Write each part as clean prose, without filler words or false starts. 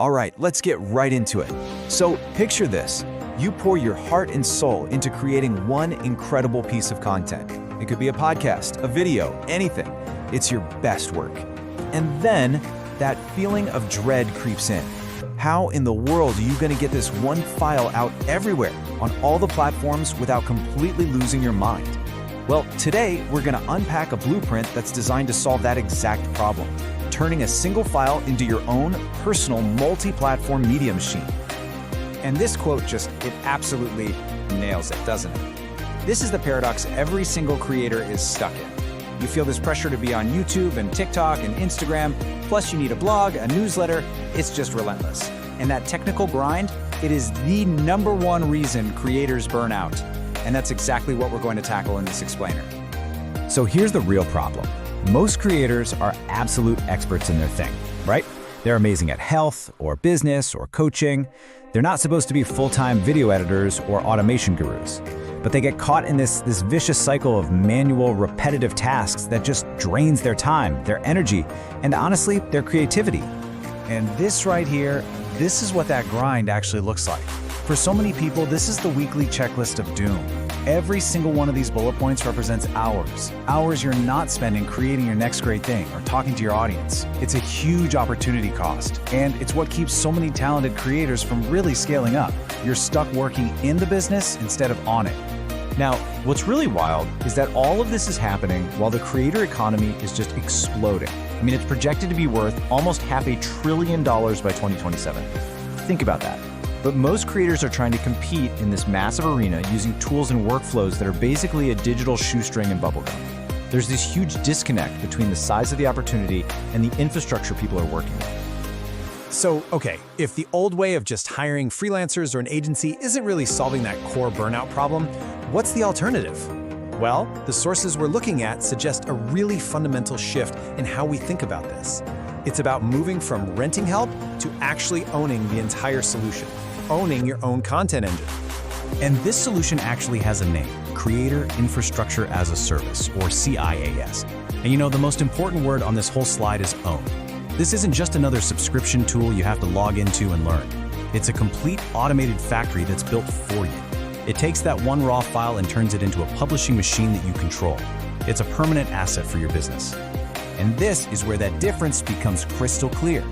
All right, let's get right into it. So picture this. You pour your heart and soul into creating one incredible piece of content. It could be a podcast, a video, anything. It's your best work. And then that feeling of dread creeps in. How in the world are you going to get this one file out everywhere on all the platforms without completely losing your mind? Well, today we're going to unpack a blueprint that's designed to solve that exact problem, turning a single file into your own personal multi-platform media machine. And this quote it absolutely nails it, doesn't it? This is the paradox every single creator is stuck in. You feel this pressure to be on YouTube and TikTok and Instagram, plus you need a blog, a newsletter. It's just relentless. And that technical grind, it is the #1 reason creators burn out. And that's exactly what we're going to tackle in this explainer. So here's the real problem. Most creators are absolute experts in their thing, right? They're amazing at health or business or coaching. They're not supposed to be full-time video editors or automation gurus. But they get caught in this vicious cycle of manual, repetitive tasks that just drains their time, their energy, and honestly, their creativity. And this right here, this is what that grind actually looks like. For so many people, this is the weekly checklist of doom. Every single one of these bullet points represents hours. Hours you're not spending creating your next great thing or talking to your audience. It's a huge opportunity cost, and it's what keeps so many talented creators from really scaling up. You're stuck working in the business instead of on it. Now, what's really wild is that all of this is happening while the creator economy is just exploding. I mean, it's projected to be worth almost $500 billion by 2027. Think about that. But most creators are trying to compete in this massive arena using tools and workflows that are basically a digital shoestring and bubblegum. There's this huge disconnect between the size of the opportunity and the infrastructure people are working with. So, okay, if the old way of just hiring freelancers or an agency isn't really solving that core burnout problem, what's the alternative? Well, the sources we're looking at suggest a really fundamental shift in how we think about this. It's about moving from renting help to actually owning the entire solution, owning your own content engine. And this solution actually has a name, Creator Infrastructure as a Service, or CIAS. And you know, the most important word on this whole slide is own. This isn't just another subscription tool you have to log into and learn. It's a complete automated factory that's built for you. It takes that one raw file and turns it into a publishing machine that you control. It's a permanent asset for your business. And this is where that difference becomes crystal clear.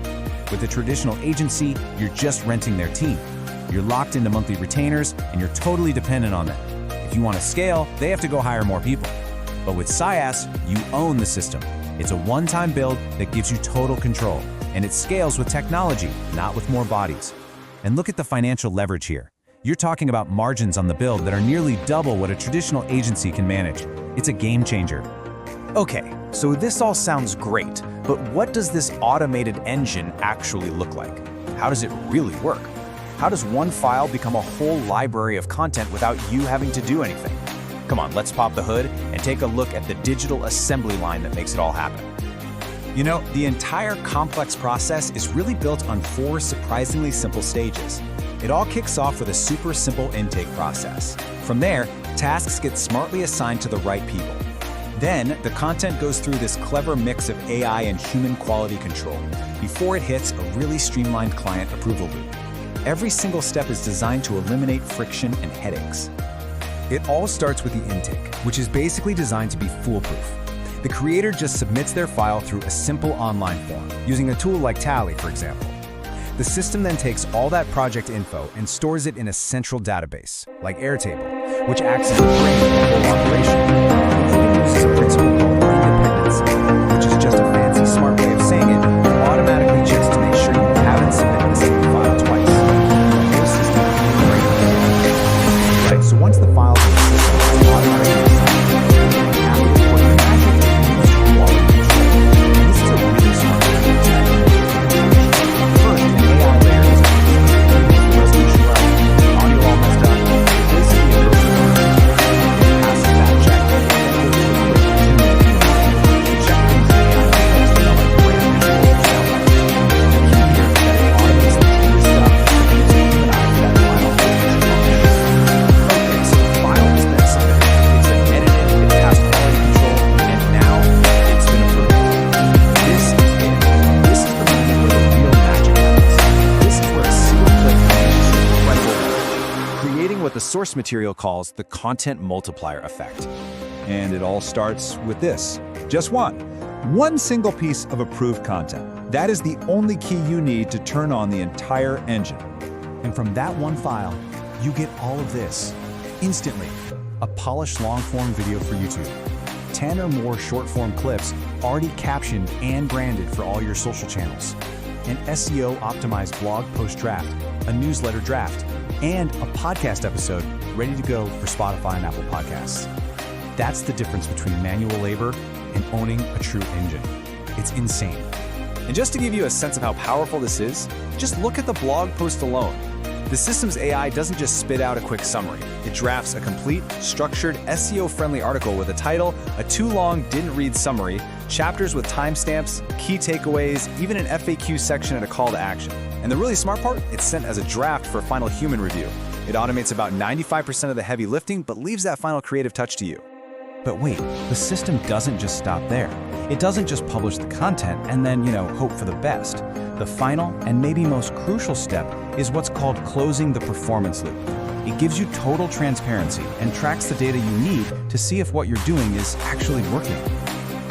With a traditional agency, you're just renting their team. You're locked into monthly retainers, and you're totally dependent on them. If you want to scale, they have to go hire more people. But with CIAS, you own the system. It's a one-time build that gives you total control, and it scales with technology, not with more bodies. And look at the financial leverage here. You're talking about margins on the build that are nearly double what a traditional agency can manage. It's a game changer. Okay, so this all sounds great, but what does this automated engine actually look like? How does it really work? How does one file become a whole library of content without you having to do anything? Come on, let's pop the hood and take a look at the digital assembly line that makes it all happen. You know, the entire complex process is really built on 4 surprisingly simple stages. It all kicks off with a super simple intake process. From there, tasks get smartly assigned to the right people. Then, the content goes through this clever mix of AI and human quality control before it hits a really streamlined client approval loop. Every single step is designed to eliminate friction and headaches. It all starts with the intake, which is basically designed to be foolproof. The creator just submits their file through a simple online form, using a tool like Tally, for example. The system then takes all that project info and stores it in a central database, like Airtable, which acts as the brain of the whole operation. It even uses a principle called independence, which is just a fancy, smart way of saying it. It automatically checks to make sure you haven't submitted the same file twice. The whole system is great. Right, so once the file is in the system, it's automatically assigned. After the work, the magic is used for quality control. And this is a really smart way to test. First, an AI layer is the resolution right, audio all messed up. This is the approach. Passes that check. what the source material calls the content multiplier effect. And it all starts with this. Just one single piece of approved content. That is the only key you need to turn on the entire engine. And from that one file, you get all of this instantly. A polished long-form video for YouTube, 10 or more short-form clips already captioned and branded for all your social channels, an SEO-optimized blog post draft, a newsletter draft, and a podcast episode ready to go for Spotify and Apple Podcasts. That's the difference between manual labor and owning a true engine. It's insane. And just to give you a sense of how powerful this is, just look at the blog post alone. The system's AI doesn't just spit out a quick summary. It drafts a complete, structured, SEO-friendly article with a title, a too-long, didn't-read summary, chapters with timestamps, key takeaways, even an FAQ section and a call to action. And the really smart part, it's sent as a draft for final human review. It automates about 95% of the heavy lifting, but leaves that final creative touch to you. But wait, the system doesn't just stop there. It doesn't just publish the content and then, hope for the best. The final and maybe most crucial step is what's called closing the performance loop. It gives you total transparency and tracks the data you need to see if what you're doing is actually working.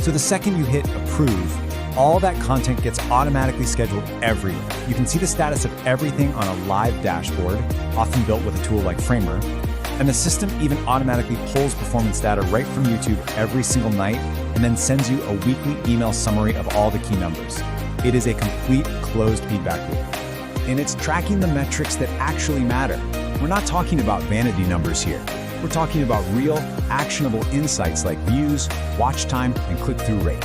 So the second you hit approve, all that content gets automatically scheduled everywhere. You can see the status of everything on a live dashboard, often built with a tool like Framer. And the system even automatically pulls performance data right from YouTube every single night and then sends you a weekly email summary of all the key numbers. It is a complete closed feedback loop. And it's tracking the metrics that actually matter. We're not talking about vanity numbers here. We're talking about real, actionable insights like views, watch time, and click-through rate.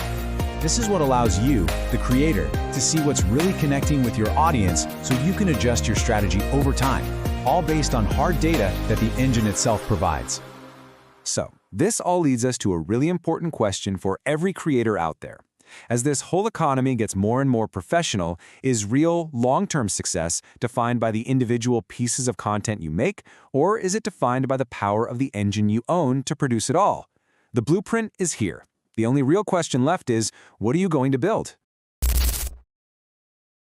This is what allows you, the creator, to see what's really connecting with your audience so you can adjust your strategy over time, all based on hard data that the engine itself provides. So, this all leads us to a really important question for every creator out there. As this whole economy gets more and more professional, is real, long-term success defined by the individual pieces of content you make, or is it defined by the power of the engine you own to produce it all? The blueprint is here. The only real question left is, what are you going to build?